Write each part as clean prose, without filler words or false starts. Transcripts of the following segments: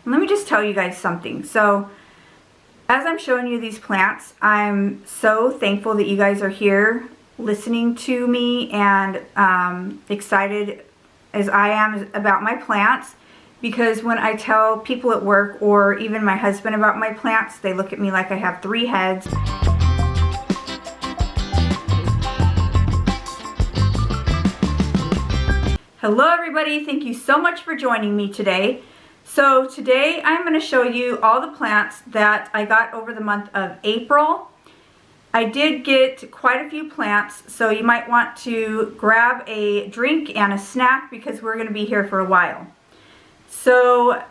And let me just tell you guys something. So as I'm showing you these plants, I'm so thankful that you guys are here listening to me and excited as I am about my plants, because when I tell people at work or even my husband about my plants, they look at me like I have 3 heads. Hello everybody, thank you so much for joining me today. So today I'm going to show you all the plants that I got over the month of April. I did get quite a few plants, so you might want to grab a drink and a snack because we're going to be here for a while. So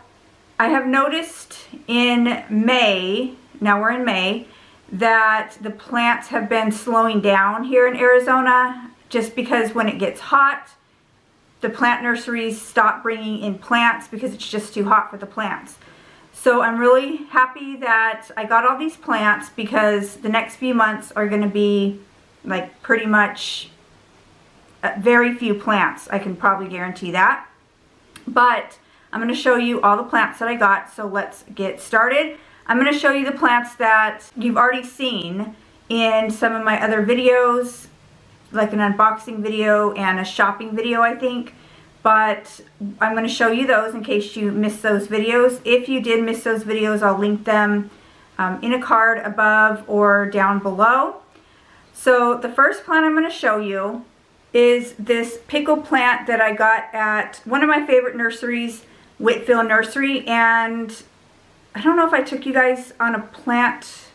I have noticed in May, now we're in May, that the plants have been slowing down here in Arizona just because when it gets hot, the plant nurseries stop bringing in plants because it's just too hot for the plants. So I'm really happy that I got all these plants because the next few months are going to be like pretty much very few plants. I can probably guarantee that. But I'm going to show you all the plants that I got, so let's get started. I'm going to show you the plants that you've already seen in some of my other videos, like an unboxing video and a shopping video, I think. But I'm going to show you those in case you missed those videos. If you did miss those videos, I'll link them in a card above or down below. So the first plant I'm going to show you is this pickle plant that I got at one of my favorite nurseries, Whitfield Nursery. And I don't know if I took you guys on a plant.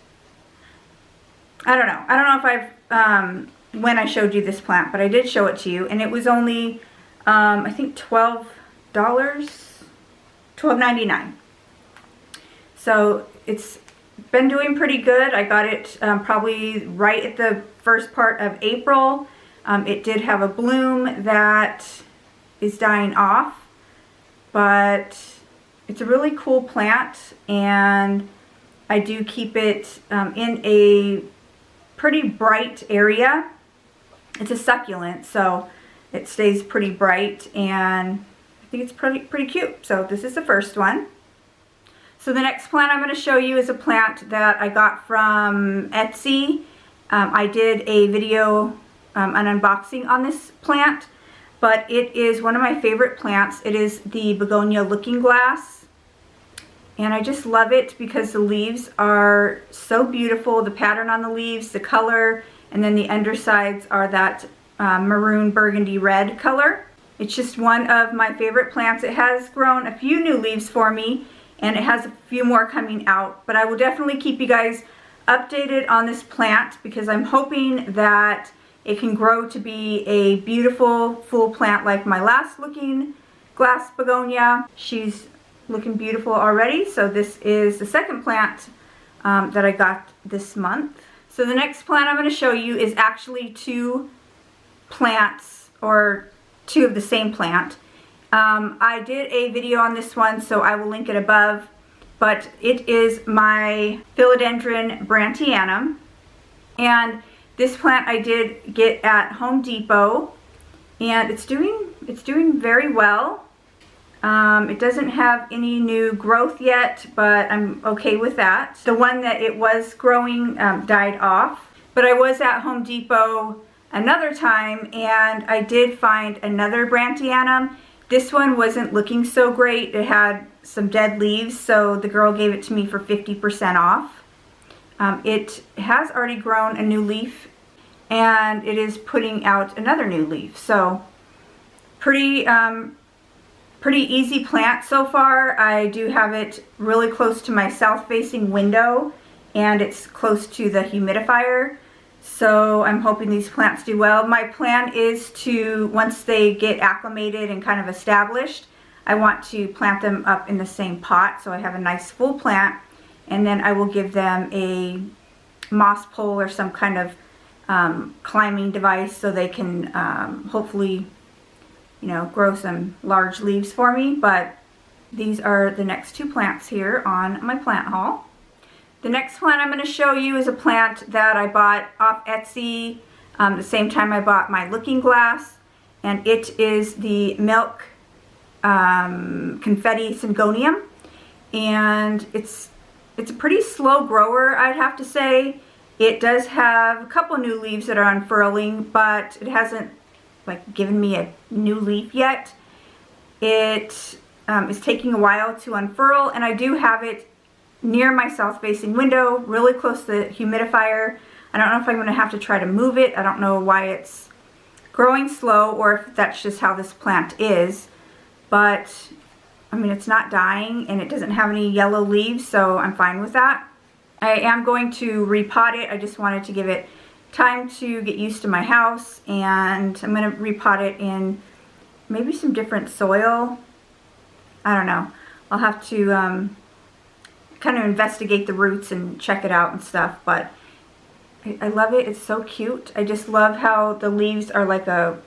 I don't know if I've when I showed you this plant, but I did show it to you, and it was only I think $12, $12.99. So it's been doing pretty good. I got it probably right at the first part of April. It did have a bloom that is dying off, but it's a really cool plant, and I do keep it in a pretty bright area. It's a succulent, so it stays pretty bright, and I think it's pretty cute. So this is the first one. So the next plant I'm going to show you is a plant that I got from Etsy. I did a video, an unboxing on this plant, but it is one of my favorite plants. It is the Begonia Looking Glass, and I just love it because the leaves are so beautiful. The pattern on the leaves, the color, and then the undersides are that maroon burgundy red color. It's just one of my favorite plants. It has grown a few new leaves for me, and it has a few more coming out, but I will definitely keep you guys updated on this plant because I'm hoping that it can grow to be a beautiful full plant like my last looking glass begonia. She's looking beautiful already. So this is the second plant that I got this month. So the next plant I'm going to show you is actually 2 plants, or 2 of the same plant. I did a video on this one, so I will link it above, but it is my Philodendron Brantiana, and this plant I did get at Home Depot, and it's doing very well. It doesn't have any new growth yet, but I'm okay with that. The one that it was growing died off, but I was at Home Depot another time, and I did find another Brantiana. This one wasn't looking so great. It had some dead leaves, so the girl gave it to me for 50% off. It has already grown a new leaf, and it is putting out another new leaf. So pretty easy plant so far. I do have it really close to my south-facing window, and it's close to the humidifier. So I'm hoping these plants do well. My plan is to, once they get acclimated and kind of established, I want to plant them up in the same pot so I have a nice full plant, and then I will give them a moss pole or some kind of climbing device so they can hopefully, you know, grow some large leaves for me. But these are the next 2 plants here on my plant haul. The next plant I'm going to show you is a plant that I bought off Etsy the same time I bought my looking glass, and it is the Milk Confetti Syngonium. and it's a pretty slow grower, I'd have to say. It does have a couple new leaves that are unfurling, but it hasn't like given me a new leaf yet. It is taking a while to unfurl, and I do have it near my south-facing window, really close to the humidifier. I don't know if I'm going to have to try to move it. I don't know why it's growing slow or if that's just how this plant is, but I mean, it's not dying and it doesn't have any yellow leaves, so I'm fine with that. I am going to repot it. I just wanted to give it time to get used to my house, and I'm going to repot it in maybe some different soil. I don't know. I'll have to kind of investigate the roots and check it out and stuff, but I love it. It's so cute. I just love how the leaves are like a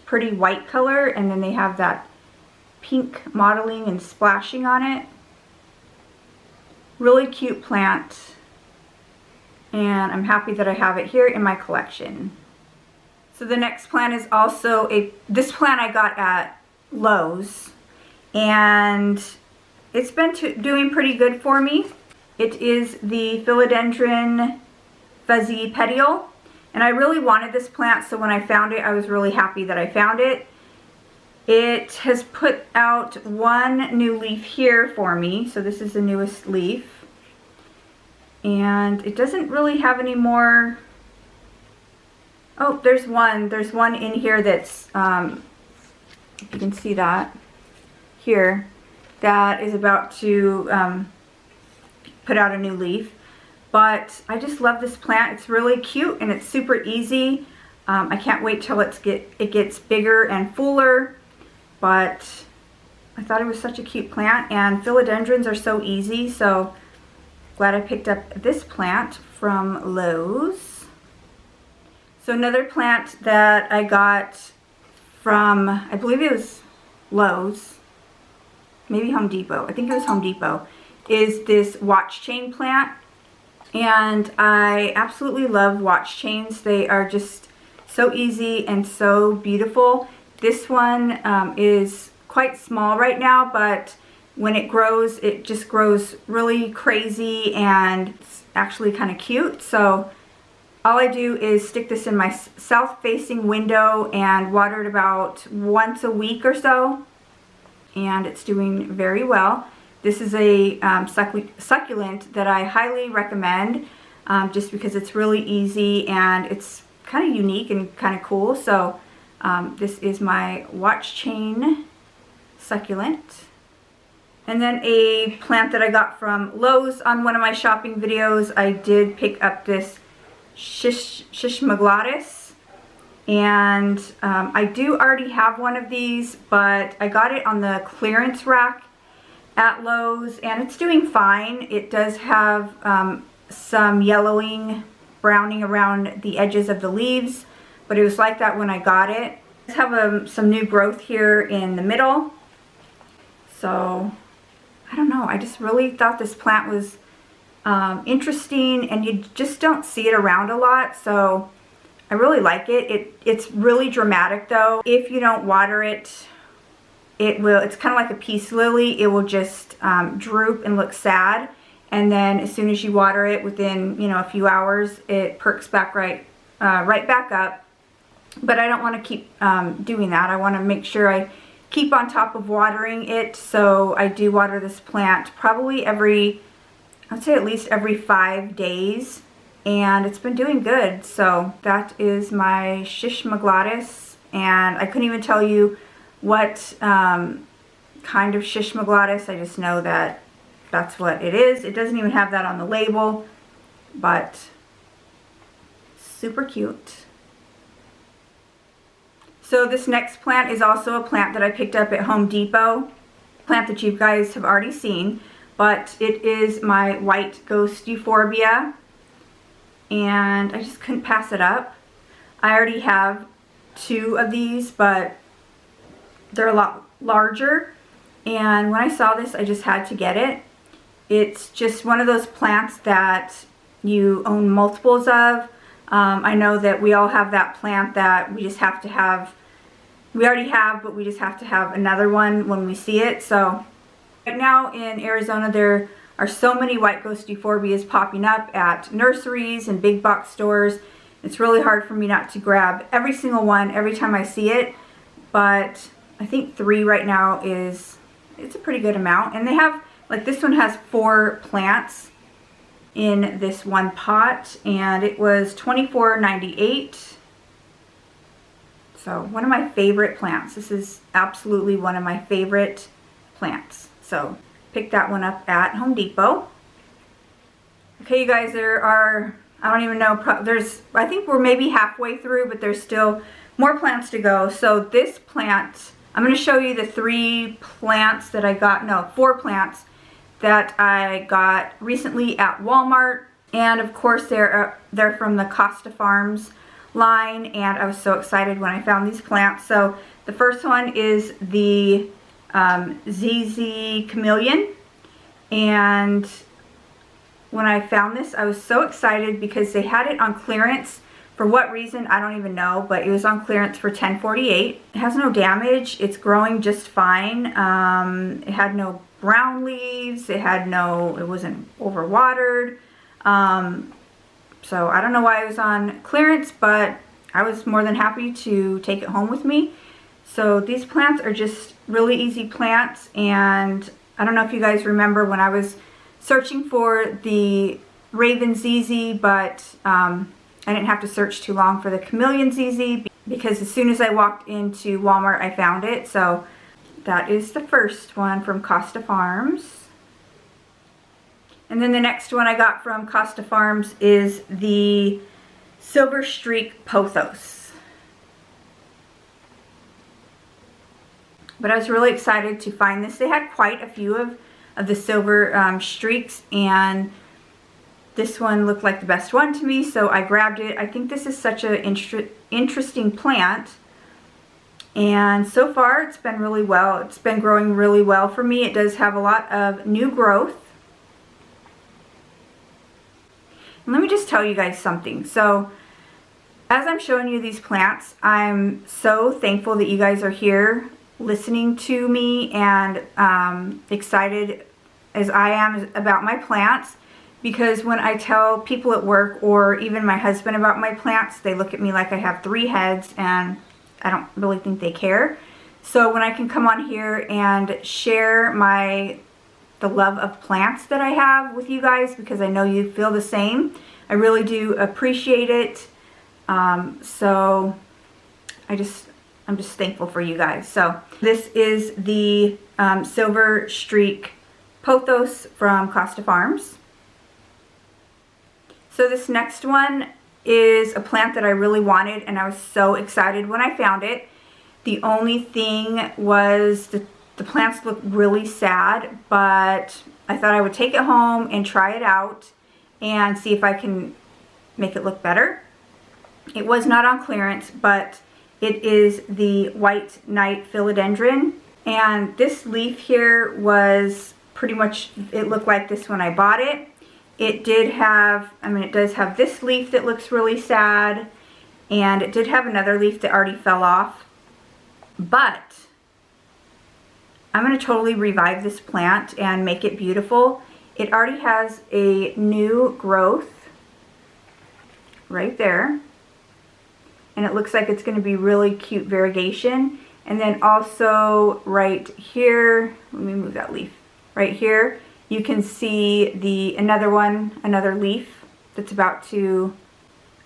pretty white color, and then they have that pink mottling and splashing on it. Really cute plant, and I'm happy that I have it here in my collection. So the next plant is also this plant I got at Lowe's, and it's been doing pretty good for me. It is the Philodendron fuzzy petiole, and I really wanted this plant, so when I found it, I was really happy that I found it. It has put out one new leaf here for me, so this is the newest leaf, and it doesn't really have any more. Oh, there's one in here that's if you can see that here, that is about to put out a new leaf. But I just love this plant. It's really cute and it's super easy. I can't wait till it gets bigger and fuller. But I thought it was such a cute plant, and philodendrons are so easy, so glad I picked up this plant from Lowe's. So another plant that I got from, I believe it was Lowe's, maybe Home Depot. I think it was Home Depot, is this watch chain plant. And I absolutely love watch chains. They are just so easy and so beautiful. This one is quite small right now, but when it grows, it just grows really crazy, and it's actually kind of cute. So all I do is stick this in my south-facing window and water it about once a week or so, and it's doing very well. This is a succulent that I highly recommend, just because it's really easy and it's kind of unique and kind of cool. So this is my watch chain succulent. And then a plant that I got from Lowe's on one of my shopping videos, I did pick up this Shish Maglotti. And I do already have one of these, but I got it on the clearance rack at Lowe's, and it's doing fine. It does have some yellowing, browning around the edges of the leaves, but it was like that when I got it. I have some new growth here in the middle. So I don't know, I just really thought this plant was interesting, and you just don't see it around a lot, so I really like it. It's really dramatic though. If you don't water it, it's kind of like a peace lily. It will just droop and look sad, and then as soon as you water it, within a few hours, it perks back right back up. But I don't want to keep doing that. I want to make sure I keep on top of watering it. So I do water this plant probably I'd say at least every 5 days, and it's been doing good. So that is my Shish Maglotti, and I couldn't even tell you what kind of Shish Maglotti. I just know that that's what it is. It doesn't even have that on the label, but super cute. So this next plant is also a plant that I picked up at Home Depot, plant that you guys have already seen, but it is my white ghost Euphorbia, and I just couldn't pass it up. I already have 2 of these, but they're a lot larger, and when I saw this, I just had to get it. It's just one of those plants that you own multiples of. I know that we all have that plant that we just have to have, we already have, but we just have to have another one when we see it. So Right now in Arizona, there are so many white ghost euphorbias popping up at nurseries and big box stores. It's really hard for me not to grab every single one every time I see it, but I think 3 right now it's a pretty good amount. And they have, like, this one has 4 plants in this one pot, and it was $24.98. So one of my favorite plants. This is absolutely one of my favorite plants. So picked that one up at Home Depot. Okay, you guys, there are, I don't even know, I think we're maybe halfway through, but there's still more plants to go. So this plant, I'm going to show you the 3 plants that I got, no, 4 plants that I got recently at Walmart. And of course they're from the Costa Farms line, and I was so excited when I found these plants. So the first one is the ZZ Chameleon, and when I found this I was so excited because they had it on clearance. For what reason, I don't even know, but it was on clearance for $10.48. It has no damage. It's growing just fine. It had no brown leaves. It wasn't overwatered. So I don't know why it was on clearance, but I was more than happy to take it home with me. So these plants are just really easy plants, and I don't know if you guys remember when I was searching for the Raven ZZ, but I didn't have to search too long for the Chameleon ZZ because as soon as I walked into Walmart I found it. So that is the first one from Costa Farms. And then the next one I got from Costa Farms is the Silver Streak Pothos. But I was really excited to find this. They had quite a few of the silver streaks, and this one looked like the best one to me, so I grabbed it. I think this is such an interesting plant, and so far it's been really well. It's been growing really well for me. It does have a lot of new growth. And let me just tell you guys something. So as I'm showing you these plants, I'm so thankful that you guys are here listening to me and excited as I am about my plants. Because when I tell people at work or even my husband about my plants, they look at me like I have 3 heads, and I don't really think they care. So when I can come on here and share the love of plants that I have with you guys, because I know you feel the same, I really do appreciate it. So I'm just thankful for you guys. So this is the Silver Streak Pothos from Costa Farms. So this next one is a plant that I really wanted, and I was so excited when I found it. The only thing was the plants look really sad, but I thought I would take it home and try it out and see if I can make it look better. It was not on clearance, but it is the White Knight Philodendron, and this leaf here was pretty much, it looked like this when I bought it. It did have, it does have this leaf that looks really sad, and it did have another leaf that already fell off. But I'm going to totally revive this plant and make it beautiful. It already has a new growth right there, and it looks like it's going to be really cute variegation. And then also right here, let me move that leaf, right here, you can see another leaf that's about to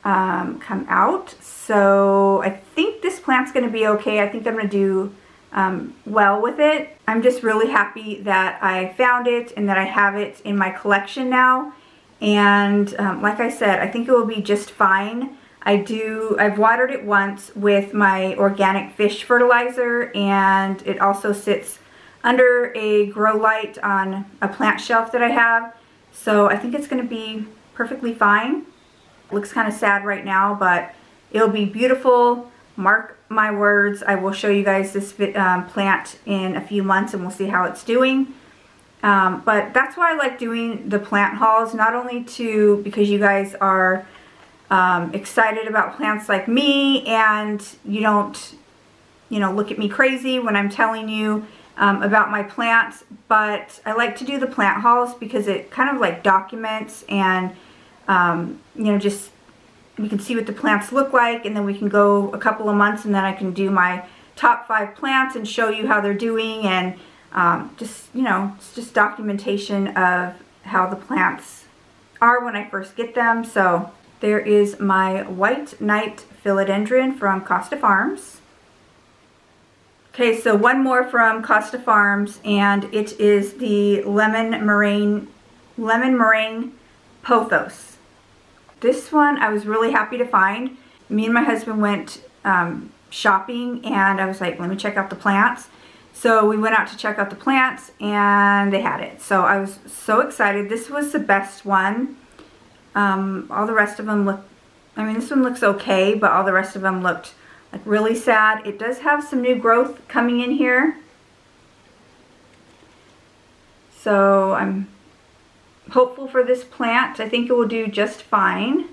come out. So I think this plant's going to be okay. I think I'm going to do well with it. I'm just really happy that I found it and that I have it in my collection now. And like I said, I think it will be just fine. I've watered it once with my organic fish fertilizer, and it also sits under a grow light on a plant shelf that I have. So I think it's going to be perfectly fine. It looks kind of sad right now, but it'll be beautiful. Mark my words, I will show you guys this plant in a few months and we'll see how it's doing. But that's why I like doing the plant hauls, not only because you guys are excited about plants like me, and you don't look at me crazy when I'm telling you about my plants, but I like to do the plant hauls because it kind of like documents and, you know, just we can see what the plants look like, and then we can go a couple of months and then I can do my top 5 plants and show you how they're doing, and just, you know, it's just documentation of how the plants are when I first get them. So there is my White Knight Philodendron from Costa Farms. Okay, so one more from Costa Farms, and it is the lemon meringue Pothos. This one I was really happy to find. Me and my husband went shopping, and I was like, let me check out the plants. So we went out to check out the plants, and they had it. So I was so excited. This was the best one. All the rest of them look, I mean, this one looks okay, but all the rest of them looked like really sad. It does have some new growth coming in here. So I'm hopeful for this plant. I think it will do just fine.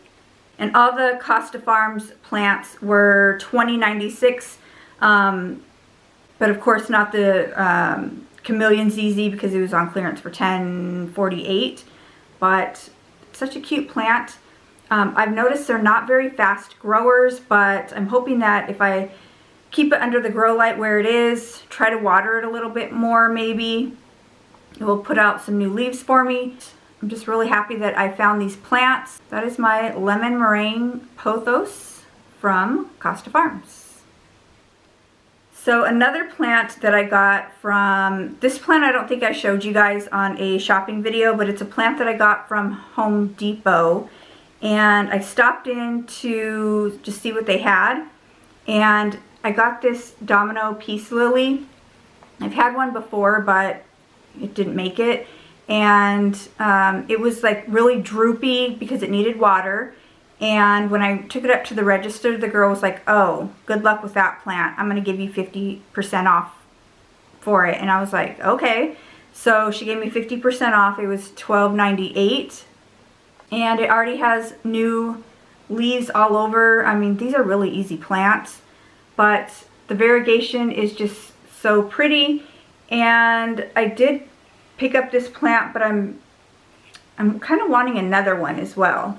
And all the Costa Farms plants were $20.96, but of course not the Chameleon ZZ because it was on clearance for $10.48. But such a cute plant. I've noticed they're not very fast growers, but I'm hoping that if I keep it under the grow light where it is, try to water it a little bit more maybe, it will put out some new leaves for me. I'm just really happy that I found these plants. That is my lemon meringue Pothos from Costa Farms. So another plant that I got from, this plant I don't think I showed you guys on a shopping video, but it's a plant that I got from Home Depot. And I stopped in to just see what they had. And I got this Domino peace lily. I've had one before, but it didn't make it. And it was like really droopy because it needed water. And when I took it up to the register, the girl was like, oh, good luck with that plant. I'm going to give you 50% off for it. And I was like, okay. So she gave me 50% off. It was $12.98. And it already has new leaves all over. I mean, these are really easy plants. But the variegation is just so pretty. And I did pick up this plant, but I'm kind of wanting another one as well.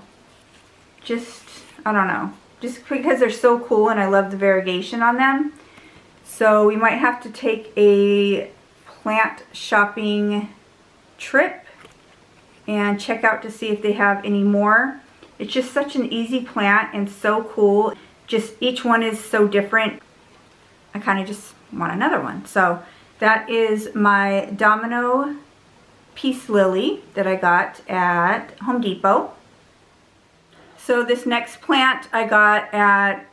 Just, I don't know, just because they're so cool and I love the variegation on them. So we might have to take a plant shopping trip and check out to see if they have any more. It's just such an easy plant and so cool. Just each one is so different. I kind of just want another one. So that is my Domino peace lily that I got at Home Depot. So this next plant I got at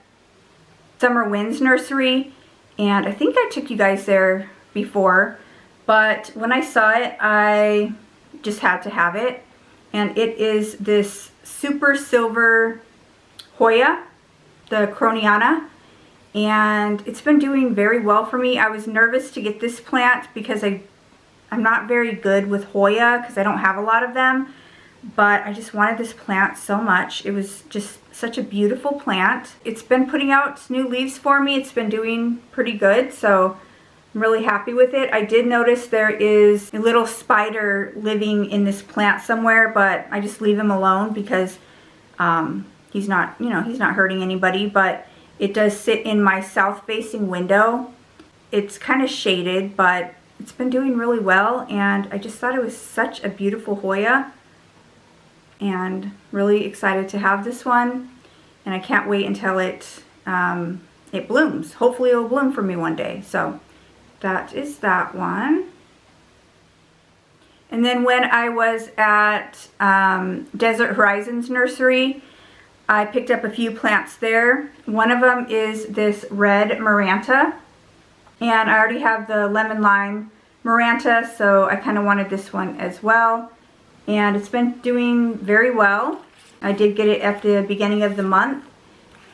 Summer Winds Nursery, and I think I took you guys there before, but when I saw it I just had to have it. And it is this super silver Hoya, the kroniana, and it's been doing very well for me. I was nervous to get this plant because I'm not very good with Hoya because I don't have a lot of them, but I just wanted this plant so much. It was just such a beautiful plant. It's been putting out new leaves for me. It's been doing pretty good, so I'm really happy with it. I did notice there is a little spider living in this plant somewhere, but I just leave him alone because he's not, you know, he's not hurting anybody. But it does sit in my south-facing window. It's kind of shaded, but it's been doing really well, and I just thought it was such a beautiful Hoya, and really excited to have this one. And I can't wait until it blooms. Hopefully it will bloom for me one day. So that is that one. And then when I was at Desert Horizons Nursery, I picked up a few plants there. One of them is this red Maranta, and I already have the lemon lime Maranta, so I kind of wanted this one as well. And it's been doing very well. I did get it at the beginning of the month,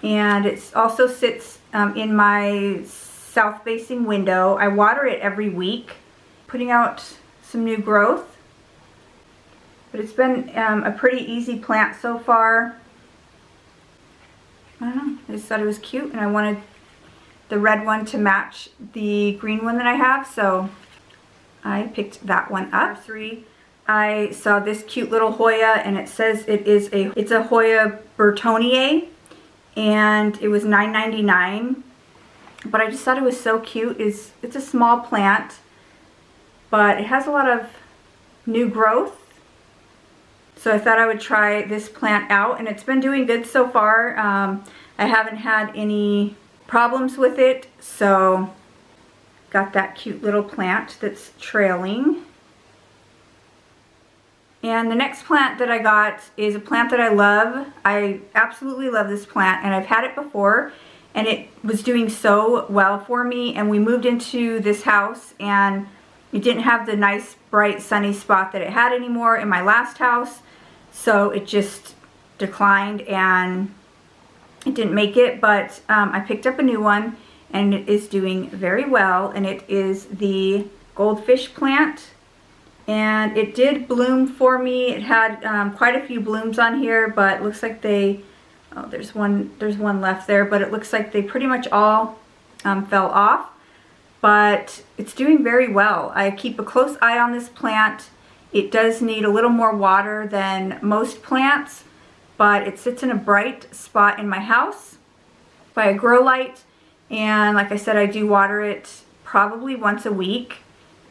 and it also sits in my south-facing window. I water it every week, putting out some new growth. But it's been a pretty easy plant so far. I don't know, I just thought it was cute, and I wanted the red one to match the green one that I have, so I picked that one up. I saw this cute little Hoya, and it says it's a Hoya bertonier, and it was $9.99. But I just thought it was so cute. It's a small plant, but it has a lot of new growth. So I thought I would try this plant out, and it's been doing good so far. I haven't had any problems with it, so got that cute little plant that's trailing. And the next plant that I got is a plant that I love. I absolutely love this plant, and I've had it before, and it was doing so well for me. And we moved into this house, and it didn't have the nice, bright, sunny spot that it had anymore in my last house. So it just declined, and it didn't make it. But I picked up a new one, and it is doing very well. And it is the Goldfish Plant. And it did bloom for me. It had quite a few blooms on here, but it looks like they, oh, there's one left there, but it looks like they pretty much all fell off. But it's doing very well. I keep a close eye on this plant. It does need a little more water than most plants, but it sits in a bright spot in my house by a grow light. And like I said, I do water it probably once a week.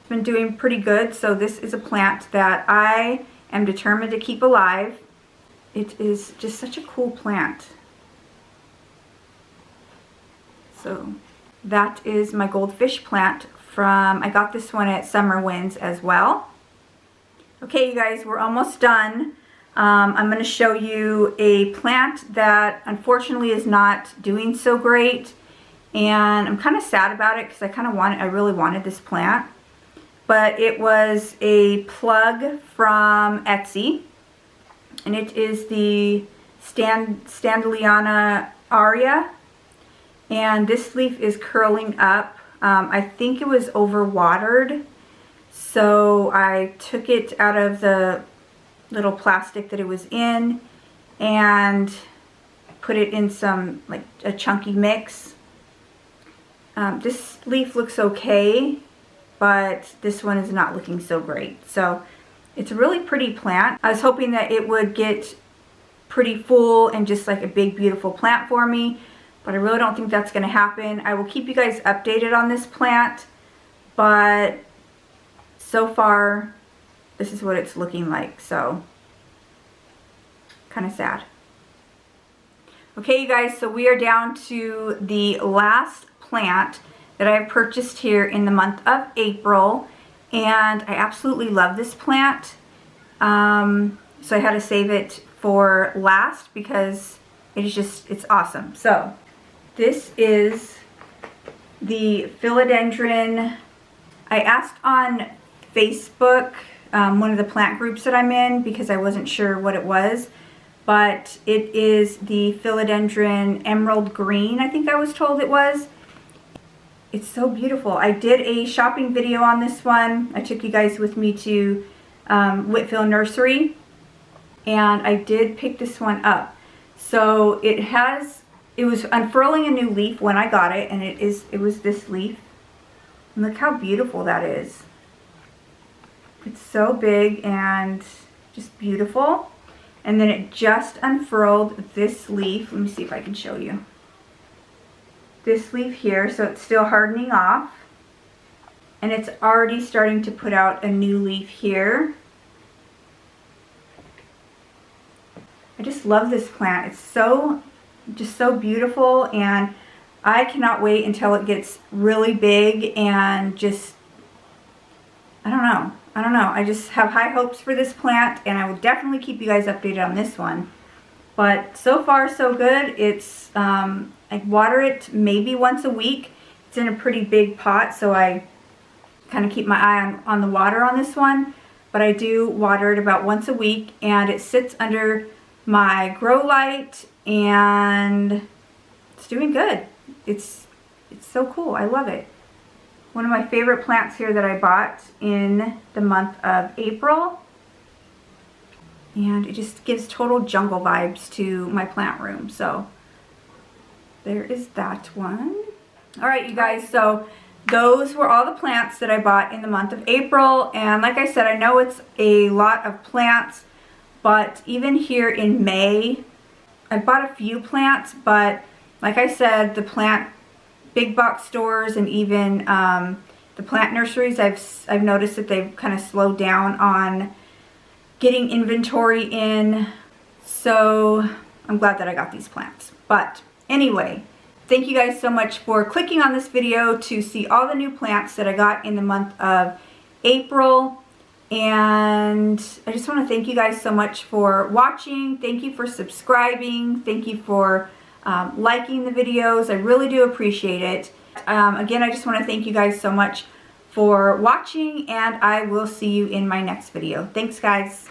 Been doing pretty good. So this is a plant that I am determined to keep alive. It is just such a cool plant. So that is my Goldfish Plant from, I got this one at Summer Winds as well. Okay, you guys, we're almost done. I'm going to show you a plant that unfortunately is not doing so great, and I'm kind of sad about it because I really wanted this plant. But it was a plug from Etsy, and it is the Standaliana Aria, and this leaf is curling up. I think it was overwatered, so I took it out of the little plastic that it was in and put it in some, like a chunky mix. This leaf looks okay, but this one is not looking so great. So it's a really pretty plant. I was hoping that it would get pretty full and just like a big beautiful plant for me, but I really don't think that's going to happen. I will keep you guys updated on this plant, but so far this is what it's looking like. So kind of sad. Okay, you guys, so we are down to the last plant that I have purchased here in the month of April, and I absolutely love this plant. So I had to save it for last because it's awesome. So this is the Philodendron. I asked on Facebook, one of the plant groups that I'm in, because I wasn't sure what it was, but it is the Philodendron Emerald Green, I think I was told it was. It's so beautiful. I did a shopping video on this one. I took you guys with me to Whitfield Nursery, and I did pick this one up. So it was unfurling a new leaf when I got it, and it was this leaf. And look how beautiful that is. It's so big and just beautiful. And then it just unfurled this leaf. Let me see if I can show you. This leaf here, so it's still hardening off, and it's already starting to put out a new leaf here. I just love this plant. It's just so beautiful, and I cannot wait until it gets really big and just, I don't know. I just have high hopes for this plant, and I will definitely keep you guys updated on this one. But so far so good. It's I water it maybe once a week. It's in a pretty big pot, so I kind of keep my eye on the water on this one. But I do water it about once a week, and it sits under my grow light, and it's doing good. It's so cool. I love it. One of my favorite plants here that I bought in the month of April. And it just gives total jungle vibes to my plant room. So there is that one. All right, you guys, so those were all the plants that I bought in the month of April. And like I said, I know it's a lot of plants, but even here in May, I bought a few plants, but like I said, the plant big box stores and even the plant nurseries, I've noticed that they've kind of slowed down on getting inventory in. So I'm glad that I got these plants. But anyway, thank you guys so much for clicking on this video to see all the new plants that I got in the month of April. And I just want to thank you guys so much for watching. Thank you for subscribing. Thank you for liking the videos. I really do appreciate it. Again, I just want to thank you guys so much for watching, and I will see you in my next video. Thanks, guys.